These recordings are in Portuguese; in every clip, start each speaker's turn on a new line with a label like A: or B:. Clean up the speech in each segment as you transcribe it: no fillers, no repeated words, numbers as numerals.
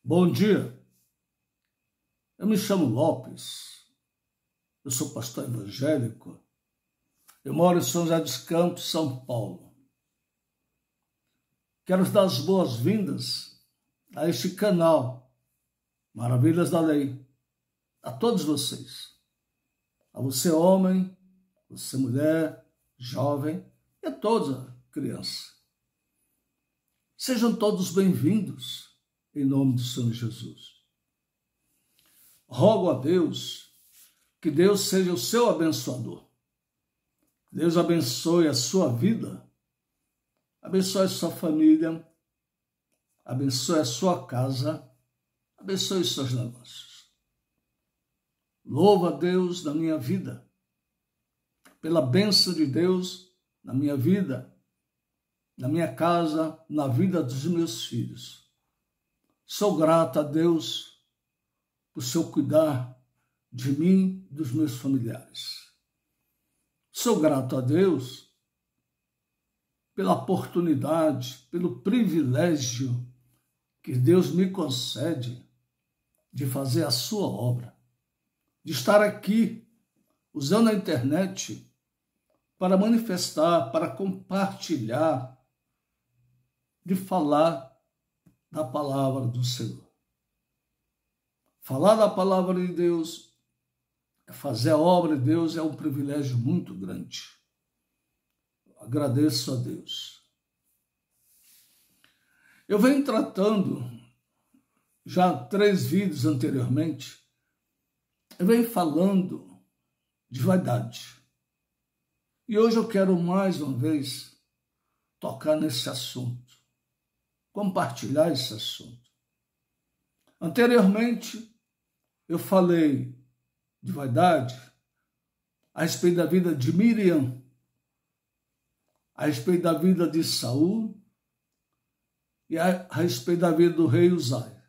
A: Bom dia, eu me chamo Lopes, eu sou pastor evangélico, eu moro em São José dos Campos, São Paulo. Quero dar as boas-vindas a este canal, Maravilhas da Lei, a todos vocês, a você homem, você mulher, jovem e a toda criança. Sejam todos bem-vindos em nome do Senhor Jesus. Rogo a Deus que Deus seja o seu abençoador. Deus abençoe a sua vida, abençoe a sua família, abençoe a sua casa, abençoe os seus negócios. Louvo a Deus na minha vida, pela bênção de Deus na minha vida, na minha casa, na vida dos meus filhos. Sou grato a Deus por seu cuidar de mim e dos meus familiares. Sou grato a Deus pela oportunidade, pelo privilégio que Deus me concede de fazer a sua obra, de estar aqui usando a internet para manifestar, para compartilhar, de falar da palavra do Senhor. Falar da palavra de Deus, fazer a obra de Deus é um privilégio muito grande. Agradeço a Deus. Eu venho tratando, já 3 vídeos anteriormente, eu venho falando de vaidade. E hoje eu quero mais uma vez tocar nesse assunto, compartilhar esse assunto. Anteriormente, eu falei de vaidade a respeito da vida de Miriam, a respeito da vida de Saul e a respeito da vida do rei Uzai.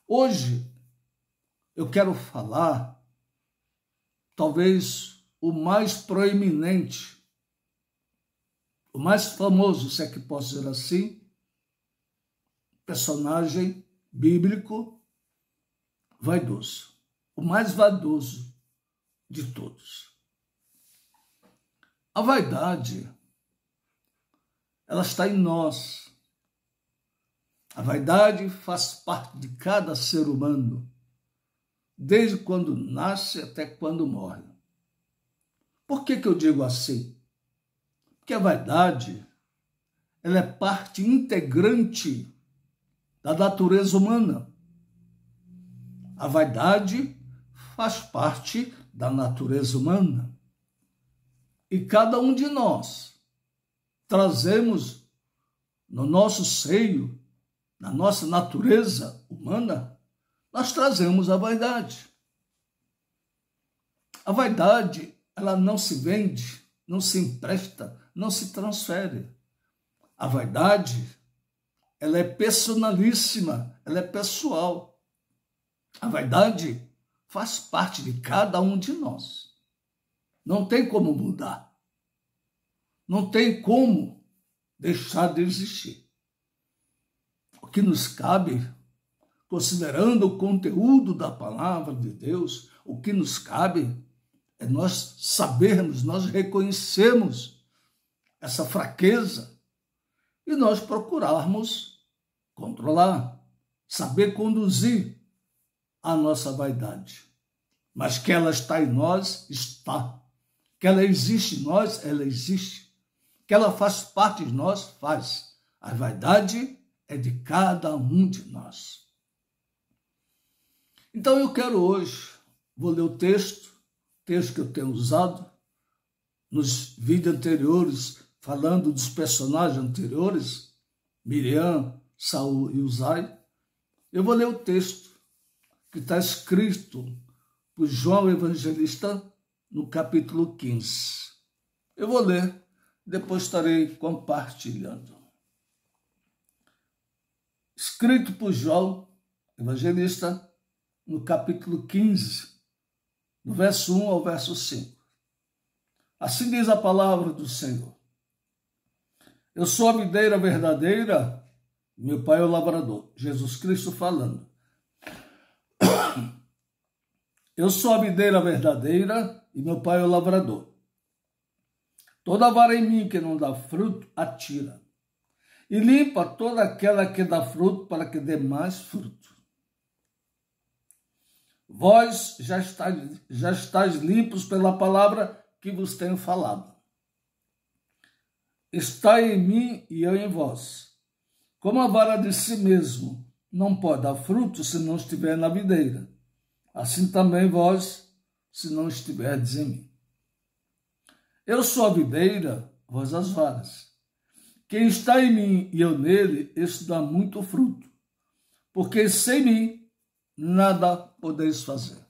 A: Hoje, eu quero falar, talvez, o mais proeminente, o mais famoso, se é que posso dizer assim, personagem bíblico vaidoso, o mais vaidoso de todos. A vaidade, ela está em nós. A vaidade faz parte de cada ser humano, desde quando nasce até quando morre. Por que eu digo assim? Porque a vaidade, ela é parte integrante da natureza humana. A vaidade faz parte da natureza humana. E cada um de nós trazemos no nosso seio, na nossa natureza humana, nós trazemos a vaidade. A vaidade, ela não se vende, não se empresta, não se transfere. A vaidade, ela é personalíssima, ela é pessoal. A vaidade faz parte de cada um de nós. Não tem como mudar. Não tem como deixar de existir. O que nos cabe, considerando o conteúdo da palavra de Deus, o que nos cabe é nós sabermos, nós reconhecermos essa fraqueza e nós procurarmos controlar, saber conduzir a nossa vaidade. Mas que ela está em nós, está. Que ela existe em nós, ela existe. Que ela faz parte de nós, faz. A vaidade é de cada um de nós. Então eu quero hoje, vou ler o texto que eu tenho usado nos vídeos anteriores, falando dos personagens anteriores, Miriam, Saul e Uzai. Eu vou ler o texto que está escrito por João Evangelista no capítulo 15. Eu vou ler, depois estarei compartilhando. Escrito por João Evangelista no capítulo 15, do verso 1 ao verso 5. Assim diz a palavra do Senhor. Eu sou a videira verdadeira meu Pai é o lavrador. Jesus Cristo falando. Eu sou a videira verdadeira e meu Pai é o lavrador. Toda vara em mim que não dá fruto, atira. E limpa toda aquela que dá fruto, para que dê mais fruto. Vós já estáis limpos pela palavra que vos tenho falado. Estai em mim e eu em vós. Como a vara de si mesmo não pode dar fruto se não estiver na videira, assim também vós, se não estiverdes em mim. Eu sou a videira, vós as varas. Quem está em mim e eu nele, esse dá muito fruto, porque sem mim nada podeis fazer.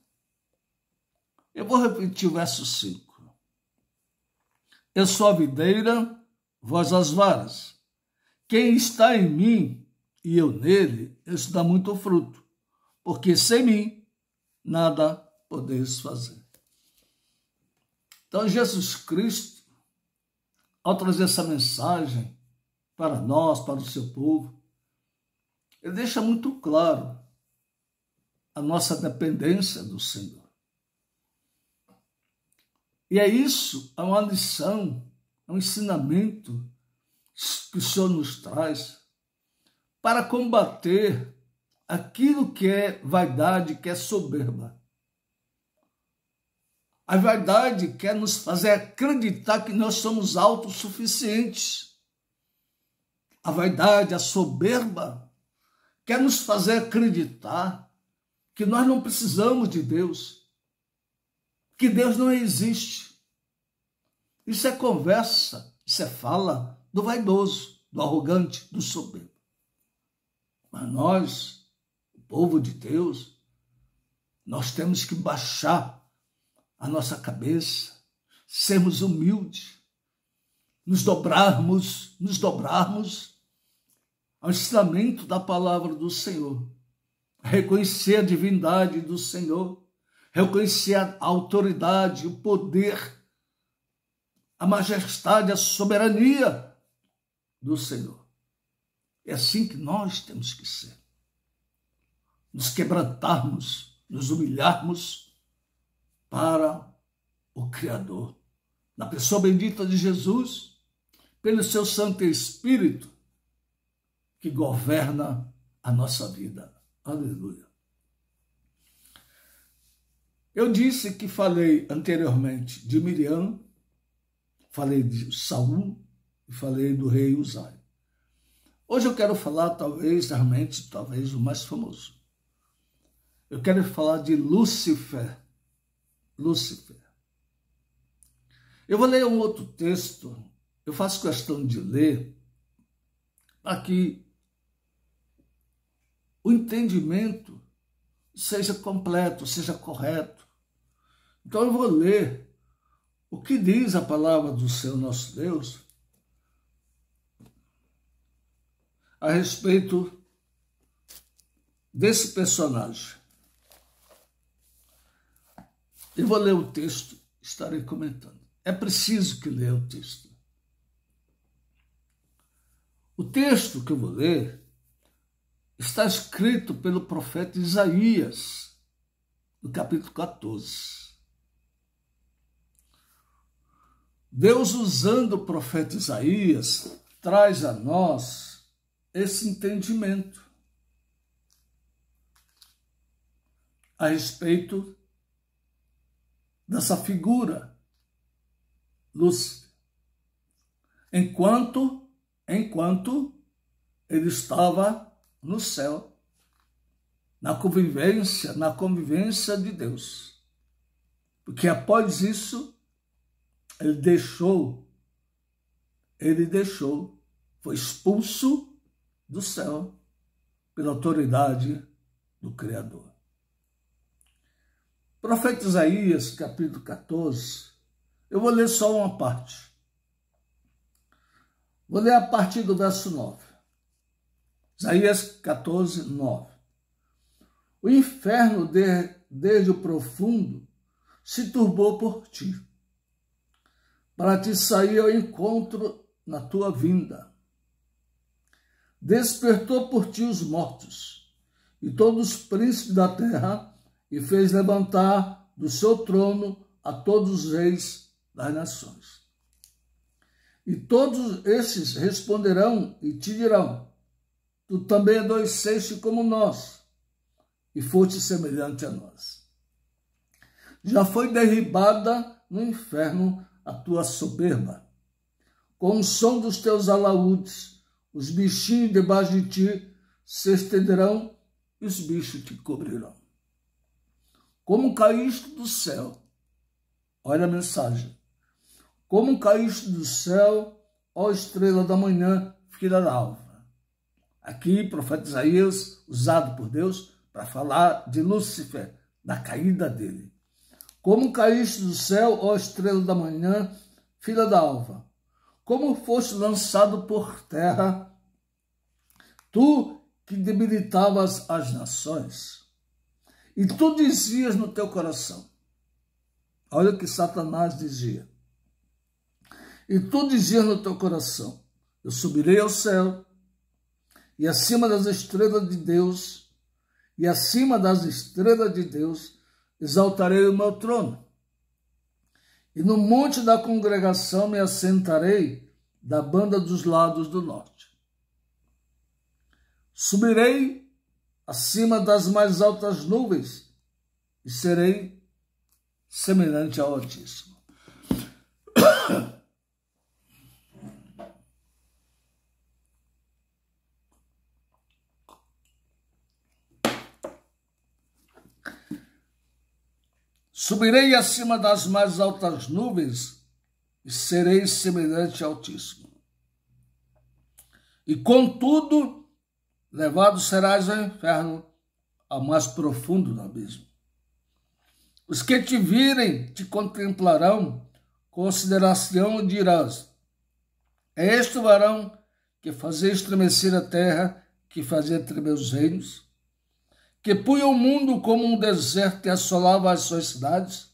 A: Eu vou repetir o verso 5. Eu sou a videira, vós as varas. Quem está em mim e eu nele, esse dá muito fruto, porque sem mim nada podeis fazer. Então, Jesus Cristo, ao trazer essa mensagem para nós, para o seu povo, ele deixa muito claro a nossa dependência do Senhor. E é isso, é uma lição, é um ensinamento que o Senhor nos traz para combater aquilo que é vaidade, que é soberba. A vaidade quer nos fazer acreditar que nós somos autossuficientes. A vaidade, a soberba, quer nos fazer acreditar que nós não precisamos de Deus, que Deus não existe. Isso é conversa, isso é fala do vaidoso, do arrogante, do soberbo. Mas nós, o povo de Deus, nós temos que baixar a nossa cabeça, sermos humildes, nos dobrarmos ao ensinamento da palavra do Senhor, reconhecer a divindade do Senhor, reconhecer a autoridade, o poder, a majestade, a soberania do Senhor. É assim que nós temos que ser. Nos quebrantarmos, nos humilharmos para o Criador, na pessoa bendita de Jesus, pelo seu Santo Espírito, que governa a nossa vida. Aleluia. Eu disse que falei anteriormente de Miriam, falei de Saul e falei do rei Uzai. Hoje eu quero falar, talvez o mais famoso. Eu quero falar de Lúcifer. Eu vou ler um outro texto, eu faço questão de ler, para que o entendimento seja completo, seja correto. Então eu vou ler o que diz a palavra do Senhor nosso Deus a respeito desse personagem. Eu vou ler o texto, estarei comentando. É preciso que leia o texto. O texto que eu vou ler está escrito pelo profeta Isaías, no capítulo 14. Deus, usando o profeta Isaías, traz a nós esse entendimento a respeito dessa figura, Lúcifer, enquanto ele estava no céu, na convivência de Deus. Porque após isso, ele deixou, foi expulso do céu pela autoridade do Criador. Profeta Isaías, capítulo 14, eu vou ler só uma parte. Vou ler a partir do verso 9. Isaías 14, 9. O inferno, desde o profundo, se turbou por ti, para te sair ao encontro na tua vinda. despertou por ti os mortos e todos os príncipes da terra, e fez levantar do seu trono a todos os reis das nações. E todos esses responderão e te dirão: tu também adoeceste como nós, e foste semelhante a nós. Já foi derribada no inferno a tua soberba. Com o som dos teus alaúdes, os bichinhos debaixo de ti se estenderão e os bichos te cobrirão. Como caíste do céu, olha a mensagem, como caíste do céu, ó estrela da manhã, filha da alva. Aqui, o profeta Isaías, usado por Deus para falar de Lúcifer, da caída dele. Como caíste do céu, ó estrela da manhã, filha da alva. Como foste lançado por terra, tu que debilitavas as nações. E tu dizias no teu coração, olha o que Satanás dizia. E tu dizias no teu coração, eu subirei ao céu, e acima das estrelas de Deus, exaltarei o meu trono. E no monte da congregação me assentarei da banda dos lados do norte. Subirei acima das mais altas nuvens e serei semelhante ao Altíssimo. Subirei acima das mais altas nuvens e serei semelhante ao Altíssimo. E contudo, levado serás ao inferno, ao mais profundo do abismo. Os que te virem te contemplarão, considerar-se-ão e dirás: é este o varão que fazia estremecer a terra, que fazia tremer os reinos, que punha o mundo como um deserto e assolava as suas cidades,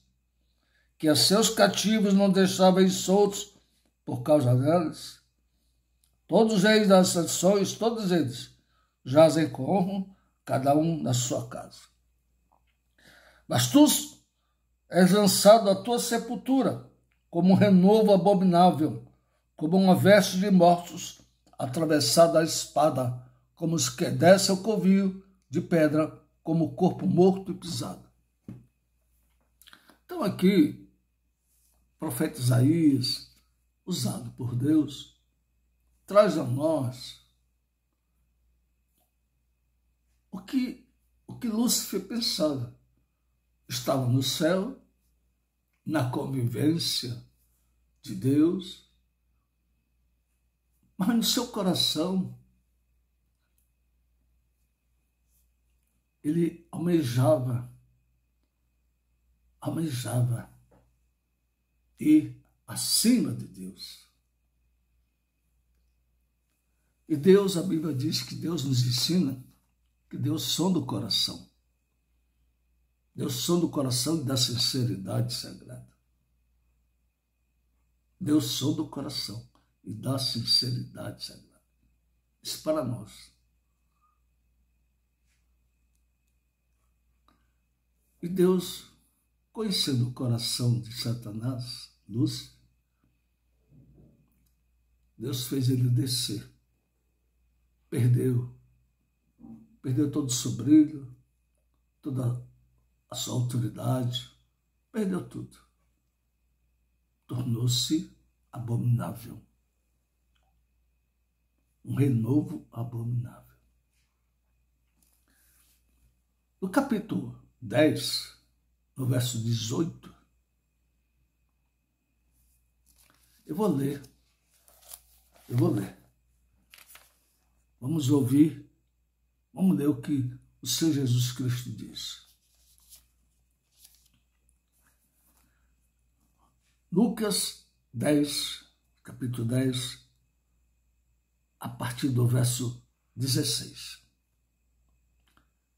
A: que a seus cativos não deixava ir soltos por causa delas. Todos os reis das nações, todos eles, jazem com honra, cada um na sua casa. Mas tu és lançado à tua sepultura, como um renovo abominável, como uma veste de mortos, atravessada a espada, como os que descem ao covil de pedra, como o corpo morto e pisado. Então aqui, o profeta Isaías, usado por Deus, traz a nós o que Lúcifer pensava. Estava no céu, na convivência de Deus, mas no seu coração ele almejava ir acima de Deus. E Deus, a Bíblia diz que Deus nos ensina que Deus sonda o coração. Deus sonda o coração e dá sinceridade sagrada. Deus sonda o coração e dá sinceridade sagrada. Isso para nós. E Deus, conhecendo o coração de Satanás, Lúcifer, Deus fez ele descer. Perdeu todo o seu brilho, toda a sua autoridade, perdeu tudo. Tornou-se abominável. Um renovo abominável. No capítulo 10, no verso 18, eu vou ler. Vamos ouvir, vamos ler o que o Senhor Jesus Cristo diz. Lucas 10, capítulo 10, a partir do verso 16.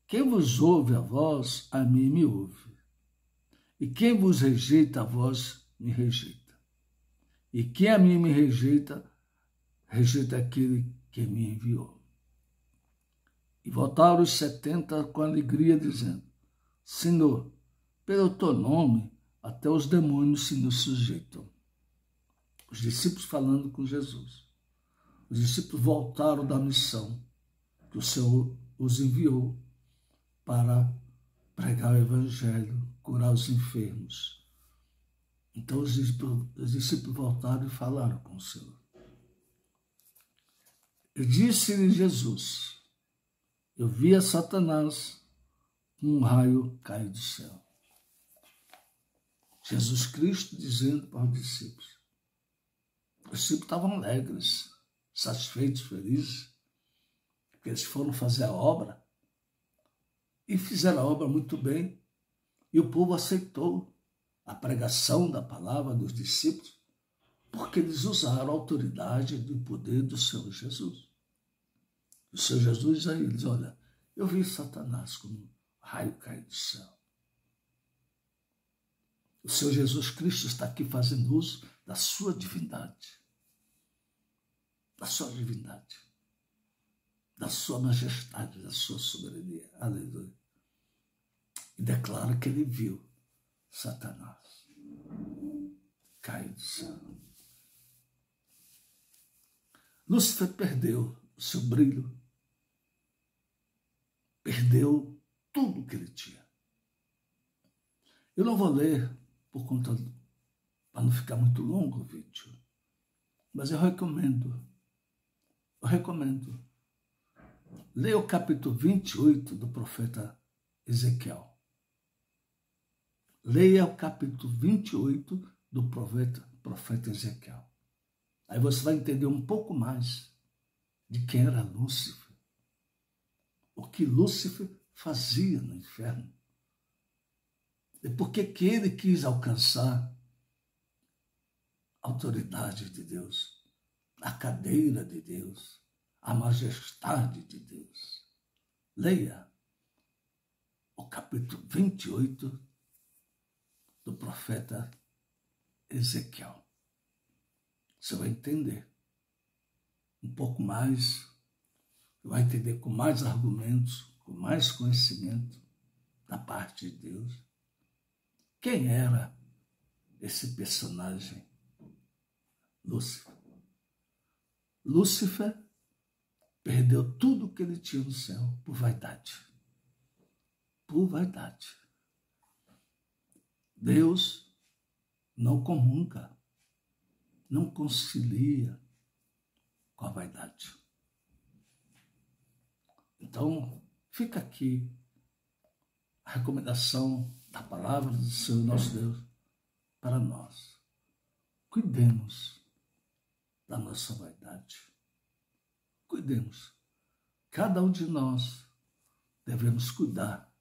A: Quem vos ouve a vós, a mim me ouve. E quem vos rejeita a vós, me rejeita. E quem a mim me rejeita, rejeita aquele que me enviou. E voltaram os 70 com alegria, dizendo: Senhor, pelo teu nome, até os demônios se nos sujeitam. Os discípulos falando com Jesus. Os discípulos voltaram da missão que o Senhor os enviou para pregar o evangelho, curar os enfermos. Então os discípulos voltaram e falaram com o Senhor. E disse-lhe Jesus: eu via Satanás com um raio cair do céu. Jesus Cristo dizendo para os discípulos. Os discípulos estavam alegres, satisfeitos, felizes, porque eles foram fazer a obra e fizeram a obra muito bem. E o povo aceitou a pregação da palavra dos discípulos, porque eles usaram a autoridade e o poder do Senhor Jesus. O Senhor Jesus diz a eles: olha, eu vi Satanás como um raio cair do céu. O Senhor Jesus Cristo está aqui fazendo uso da sua divindade, da sua divindade, da sua majestade, da sua soberania. Aleluia. E declara que ele viu Satanás cair do céu. Lúcifer perdeu o seu brilho, perdeu tudo que ele tinha. Eu não vou ler por conta, para não ficar muito longo o vídeo, mas eu recomendo. Leia o capítulo 28 do profeta Ezequiel. Leia o capítulo 28 do profeta Ezequiel. Aí você vai entender um pouco mais de quem era Lúcifer, o que Lúcifer fazia no inferno, e por que ele quis alcançar a autoridade de Deus, a cadeira de Deus, a majestade de Deus. Leia o capítulo 28 do profeta Ezequiel. Você vai entender um pouco mais, vai entender com mais argumentos, com mais conhecimento da parte de Deus. Quem era esse personagem? Lúcifer. Lúcifer perdeu tudo que ele tinha no céu por vaidade. Por vaidade. Deus não comunga, não concilia com a vaidade. Então, fica aqui a recomendação da palavra do Senhor nosso Deus para nós. Cuidemos da nossa vaidade. Cuidemos. Cada um de nós devemos cuidar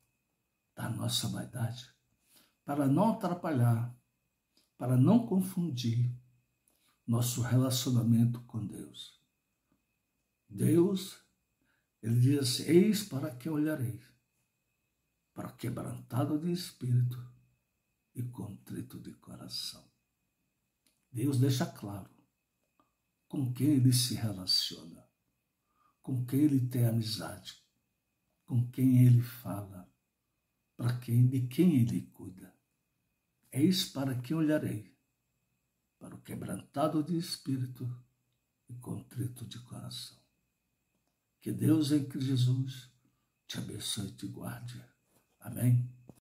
A: da nossa vaidade para não atrapalhar, para não confundir nosso relacionamento com Deus. Deus, ele diz assim: eis para que olharei, para o quebrantado de espírito e contrito de coração. Deus deixa claro com quem ele se relaciona, com quem ele tem amizade, com quem ele fala, de quem ele cuida. Eis para que olharei, para o quebrantado de espírito e contrito de coração. Que Deus em Cristo Jesus te abençoe e te guarde. Amém?